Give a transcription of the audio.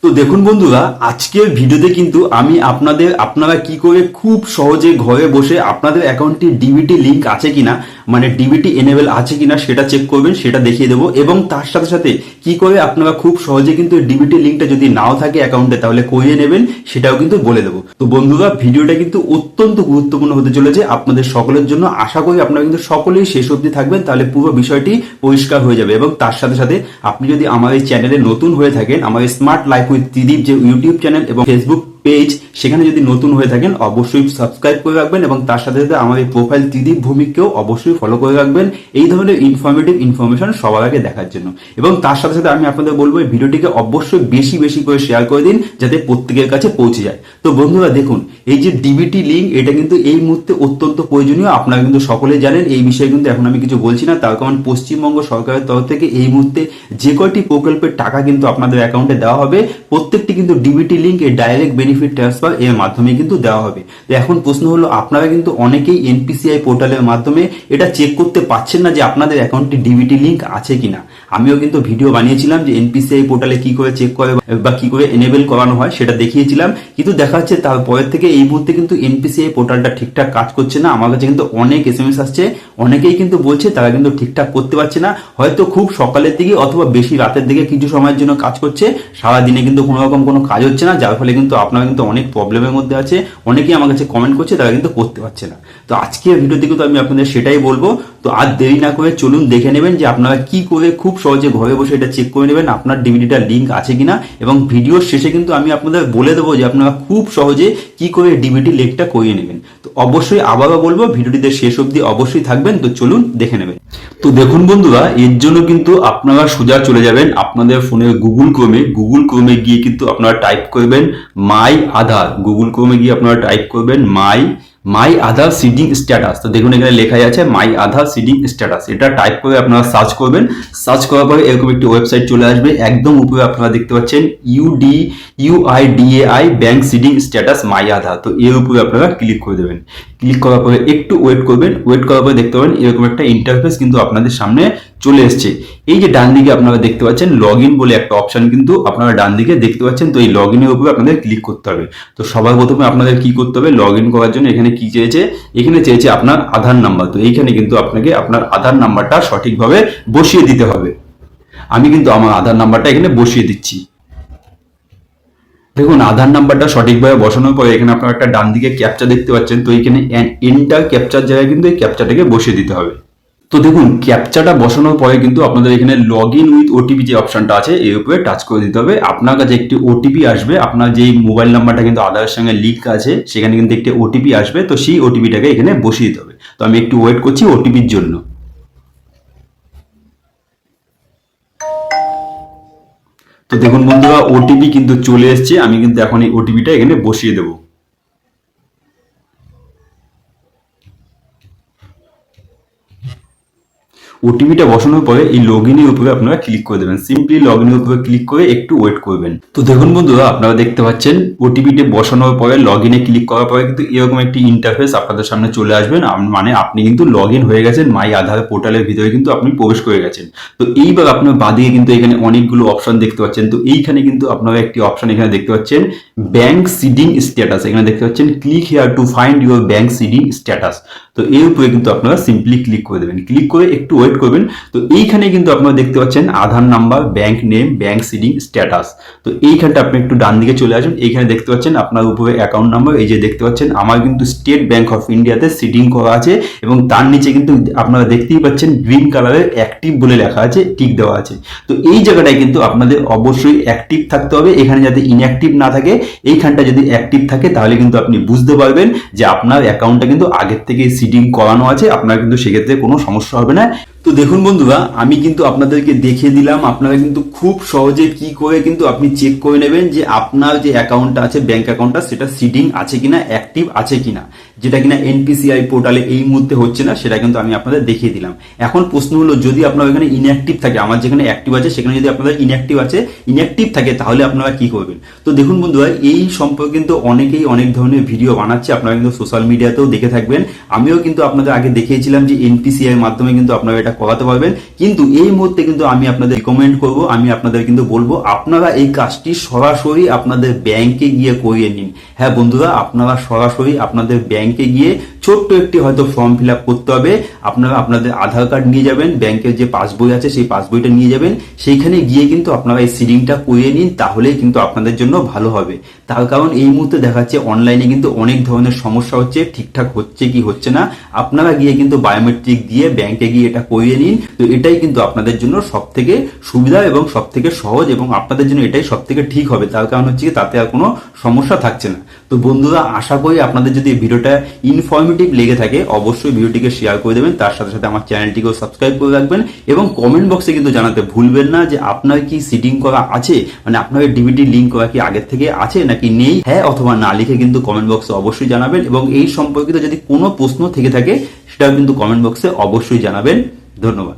তো দেখুন বন্ধুরা, আজকের ভিডিওতে কিন্তু আমি আপনারা কি করে খুব সহজে ঘরে বসে আপনাদের অ্যাকাউন্টে ডিবিটি লিংক আছে কিনা, মানে ডিবিটি এনেবল আছে কিনা সেটা চেক করবেন, সেটা দেখিয়ে দেবো। এবং তার সাথে সাথে কি করে আপনারা খুব সহজে কিন্তু ডিবিটি লিংকটা যদি নাও থাকে অ্যাকাউন্টে তাহলে করিয়ে নেবেন সেটাও কিন্তু বলে দেবো। তো বন্ধুরা, ভিডিওটা কিন্তু অত্যন্ত গুরুত্বপূর্ণ হতে চলেছে আপনাদের সকলের জন্য। আশা করি আপনারা কিন্তু সকলেই শেষ অবধি থাকবেন, তাহলে পুরো বিষয়টি পরিষ্কার হয়ে যাবে। এবং তার সাথে সাথে আপনি যদি আমার এই চ্যানেলে নতুন হয়ে থাকেন, আমার স্মার্ট লাইফ উইথ ত্রিদীপ যে ইউটিউব চ্যানেল এবং ফেসবুক পেজ, সেখানে যদি নতুন হয়ে থাকেন অবশ্যই সাবস্ক্রাইব করে রাখবেন। এবং তার সাথে সাথে আমার এই প্রোফাইল ত্রিদীপ ভৌমিককেও অবশ্যই ফলো করে রাখবেন এই ধরনের ইনফরমেশন সবার আগে দেখার জন্য। এবং তার সাথে সাথে আমি আপনাদের বলবো এই ভিডিওটিকে অবশ্যই বেশি বেশি করে শেয়ার করে দিন যাতে প্রত্যেকের কাছে পৌঁছে যায়। তো বন্ধুরা দেখুন, এই যে ডিবিটি লিংক, এটা কিন্তু এই মুহূর্তে অত্যন্ত প্রয়োজনীয়। আপনারা কিন্তু সকলে জানেন এই বিষয়ে, কিন্তু এখন আমি কিছু বলছি না। তার কারণ পশ্চিমবঙ্গ সরকারের তরফ থেকে এই মুহূর্তে যে কয়টি প্রকল্পের টাকা কিন্তু আপনাদের অ্যাকাউন্টে দেওয়া হবে, প্রত্যেকটি কিন্তু ডিবিটি লিংক এর ডাইরেক্ট বেনিফিট ট্রান্সফার এর মাধ্যমে কিন্তু দেওয়া হবে। তো এখন প্রশ্ন হলো, আপনারা কিন্তু অনেকেই এনপিসিআই পোর্টালের মাধ্যমে এটা চেক করতে পারছেন না যে আপনাদের অ্যাকাউন্টে ডিবিটি লিংক আছে কিনা। আমিও কিন্তু ভিডিও বানিয়েছিলাম যে এনপিসিআই পোর্টালে কি করে চেক করে বা কি করে এনেবল করানো হয় সেটা দেখিয়েছিলাম, কিন্তু দেখা যাচ্ছে তারপরের থেকে এই মুহূর্তে কিন্তু এনপিসিআই পোর্টালটা ঠিকঠাক কাজ করছে না। আমার কাছে কিন্তু অনেক এসএমএস আসছে, অনেকেই কিন্তু বলছে তারা কিন্তু ঠিকঠাক করতে পারছে না। হয়তো খুব সকালের দিকে অথবা বেশি রাতের দিকে কিছু সময়ের জন্য কাজ করছে, সারাদিনে কিন্তু কোনো রকম কোনো কাজ হচ্ছে না, যার ফলে কিন্তু আপনারা কিন্তু অনেক প্রবলেমের মধ্যে আছে। অনেকেই আমার কাছে কমেন্ট করছে তারা কিন্তু করতে পারছে না। তো আজকের ভিডিওতে কিন্তু আমি আপনাদের সেটাই বলবো। তো আর দেরি না করে চলুন দেখে নেবেন যে আপনারা কি করে খুব সহজে ঘরে বসে এটা চেক করে নেবেন আপনার ডিবিটিটার লিংক আছে কিনা। এবং ভিডিওর শেষে কিন্তু আমি আপনাদের বলে দেবো যে আপনারা খুব সহজে কি করে ডিবিটি লিংকটা করিয়ে নেবেন। তো অবশ্যই আবারও বলবো, ভিডিওটিতে শেষ অবধি অবশ্যই থাকবেন। তো চলুন দেখে নেবেন। তো দেখুন বন্ধুরা, এর জন্য কিন্তু আপনারা সোজা চলে যাবেন আপনাদের ফোনের গুগল ক্রোমে গিয়ে কিন্তু আপনারা টাইপ করবেন মাই আধার। গুগল ক্রোমে গিয়ে আপনারা টাইপ করবেন মাই আধার সিডিং স্ট্যাটাস। তো দেখুন এখানে লেখাই আছে মাই আধার সিডিং স্ট্যাটাস। এটা টাইপ করে আপনারা সার্চ করবেন। সার্চ করার পরে এরকম একটি ওয়েবসাইট চলে আসবে। একদম উপরে আপনারা দেখতে পাচ্ছেন UIDAI ব্যাংক সিডিং স্ট্যাটাস মাই আধার। তো এর উপরে আপনারা ক্লিক করে দেবেন। ক্লিক করার পরে একটু ওয়েট করবেন। ওয়েট করার পরে দেখতে পাবেন এরকম একটা ইন্টারফেস কিন্তু আপনাদের সামনে চলে এসছে। এই যে ডান দিকে আপনারা দেখতে পাচ্ছেন লগ ইন বলে একটা অপশন কিন্তু আপনারা ডান দিকে দেখতে পাচ্ছেন। তো এই লগ ইনের উপরে আপনাদের ক্লিক করতে হবে। তো সবার প্রথমে আপনাদের কি করতে হবে, লগ ইন করার জন্য এখানে কি চেয়েছে, এখানে চেয়েছে আপনার আধার নাম্বার। তো এইখানে কিন্তু আপনাকে আপনার আধার নাম্বারটা সঠিকভাবে বসিয়ে দিতে হবে। আমি কিন্তু আমার আধার নাম্বারটা এখানে বসিয়ে দিচ্ছি। দেখুন আধার নাম্বারটা সঠিকভাবে বসানোর পরে এখানে আপনারা একটা ডান দিকে ক্যাপচা দেখতে পাচ্ছেন। তো এখানে এন্টার ক্যাপচার জায়গায় কিন্তু এই ক্যাপচাটাকে বসিয়ে দিতে হবে। তো দেখুন ক্যাপচাটা বসানোর পরে কিন্তু আপনাদের এখানে লগ ইন উইথ ওটিপি যে অপশনটা আছে এর উপরে টাচ করে দিতে হবে। আপনার কাছে একটি ওটিপি আসবে, আপনার যে মোবাইল নাম্বারটা কিন্তু আধারের সঙ্গে লিঙ্ক আছে সেখানে কিন্তু একটি ওটিপি আসবে। তো সেই ওটিপিটাকে এখানে বসিয়ে দিতে হবে। তো আমি একটু ওয়েট করছি ওটিপির জন্য। তো দেখুন বন্ধুরা, ওটিপি কিন্তু চলে এসছে। আমি কিন্তু এখন এই ওটিপিটা এখানে বসিয়ে দেবো। ওটিপিটা বসানোর পরে এই লগ ইনের উপরে আপনারা ক্লিক করে দেবেন। সিম্পলি লগ ইনের উপরে ক্লিক করে একটু ওয়েট করবেন। তো দেখুন বন্ধুরা, আপনারা দেখতে পাচ্ছেন ওটিপিটা বসানোর পরে লগ ইনে ক্লিক করার পরে কিন্তু এরকম একটি ইন্টারফেস আপনাদের সামনে চলে আসবেন। মানে আপনি কিন্তু লগ ইন হয়ে গেছেন, মাই আধার পোর্টালের ভিতরে কিন্তু আপনি প্রবেশ করে গেছেন। তো এইবার আপনার বাদিকে কিন্তু এখানে অনেকগুলো অপশন দেখতে পাচ্ছেন। তো এইখানে কিন্তু আপনারা একটি অপশন এখানে দেখতে পাচ্ছেন ব্যাংক সিডিং স্ট্যাটাস। এখানে দেখতে পাচ্ছেন click here to find your bank seeding status. তো এর উপরে কিন্তু আপনারা সিম্পলি ক্লিক করে দেবেন। ক্লিক করে একটু ওয়েট করবেন। তো এইখানে কিন্তু আপনারা দেখতে পাচ্ছেন Aadhaar number, bank name, bank seeding status. তো এইখানটা আপনি একটু ডান দিকে চলে আসবেন। এইখানে দেখতে পাচ্ছেন আপনার উপরে অ্যাকাউন্ট নাম্বার। এই যে দেখতে পাচ্ছেন আমার কিন্তু স্টেট ব্যাংক অফ ইন্ডিয়াতে সিডিং করা আছে এবং তার নিচে কিন্তু আপনারা দেখতেই পাচ্ছেন গ্রিন কালারের অ্যাক্টিভ বলে লেখা আছে, টিক দেওয়া আছে। তো এই জায়গাটায় কিন্তু আপনাদের অবশ্যই অ্যাক্টিভ থাকতে হবে। এখানে যাতে ইনঅ্যাক্টিভ না থাকে, এইখানটা যদি অ্যাক্টিভ থাকে তাহলে কিন্তু আপনি বুঝতে পারবেন যে আপনার অ্যাকাউন্টটা কিন্তু আগের থেকে সিডিং করানো আছে, আপনার কিন্তু সেক্ষেত্রে কোনো সমস্যা হবে না। তো দেখুন বন্ধুরা, আমি কিন্তু আপনাদেরকে দেখিয়ে দিলাম আপনারা কিন্তু খুব সহজে কি করে কিন্তু আপনি চেক করে নেবেন যে আপনার যে অ্যাকাউন্টটা আছে ব্যাংক অ্যাকাউন্টটা সেটা সিডিং আছে কিনা, অ্যাক্টিভ আছে কিনা। যেটা কিনা এনপিসিআই পোর্টালে এই মুহূর্তে হচ্ছে না, সেটা কিন্তু আমি আপনাদের দেখিয়ে দিলাম। এখন প্রশ্ন হলো, যদি আপনার ওখানে ইনঅ্যাক্টিভ থাকে, আমার যেখানে অ্যাক্টিভ আছে সেখানে যদি আপনাদের ইনঅ্যাক্টিভ থাকে, তাহলে আপনারা কি করবেন? তো দেখুন বন্ধুরা, এই সম্পর্কে কিন্তু অনেকেই অনেক ধরনের ভিডিও বানাচ্ছে, আপনারা কিন্তু সোশ্যাল মিডিয়াতেও দেখে থাকবেন। আমিও কিন্তু আপনাদের আগে দেখিয়েছিলাম যে এনপিসিআই এর মাধ্যমে কিন্তু আপনারা এটা করাতে পারবেন। কিন্তু এই মুহূর্তে কিন্তু আমি আপনাদের রিকমেন্ড করব, আমি আপনাদের কিন্তু বলবো আপনারা এই কাজটি সরাসরি আপনাদের ব্যাংকে গিয়ে করিয়ে নিন। হ্যাঁ বন্ধুরা, আপনারা সরাসরি আপনাদের ব্যাংকে গিয়ে ছোট্ট একটি হয়তো ফর্ম ফিল আপ করতে হবে। আপনারা আপনাদের আধার কার্ড নিয়ে যাবেন, ব্যাংকের যে পাসবই আছে সেই পাসবইটা নিয়ে যাবেন, সেইখানে গিয়ে কিন্তু আপনারা এই সিডিংটা করিয়ে নিন, তাহলেই কিন্তু আপনাদের জন্য ভালো হবে। তার কারণ এই মুহূর্তে দেখা যাচ্ছে অনলাইনে কিন্তু অনেক ধরনের সমস্যা হচ্ছে, ঠিকঠাক হচ্ছে কি হচ্ছে না। আপনারা গিয়ে কিন্তু বায়োমেট্রিক দিয়ে ব্যাংকে গিয়ে এটা করিয়ে নিন। তো এটাই কিন্তু আপনাদের জন্য সব থেকে সুবিধা এবং সব থেকে সহজ, এবং আপনাদের জন্য এটাই সব থেকে ঠিক হবে। তার কারণ হচ্ছে কি, তাতে আর কোনো সমস্যা থাকছে না। তো বন্ধুরা, আশা করি আপনাদের যদি ভিডিওটা ইনফরমেটিভ লেগে থাকে, অবশ্যই ভিডিওটিকে শেয়ার করে দেবেন, তার সাথে সাথে আমার চ্যানেলটিকেও সাবস্ক্রাইব করে রাখবেন, এবং কমেন্ট বক্সে কিন্তু জানাতে ভুলবেন না যে আপনার কি সিডিং করা আছে, মানে আপনার ডিভিডি লিঙ্ক করা কি আগের থেকে আছে নাকি নেই, হ্যাঁ অথবা না লিখে কিন্তু কমেন্ট বক্সে অবশ্যই জানাবেন। এবং এই সম্পর্কিত যদি কোনো প্রশ্ন থেকে থাকে, সেটাও কিন্তু কমেন্ট বক্সে অবশ্যই জানাবেন। ধন্যবাদ।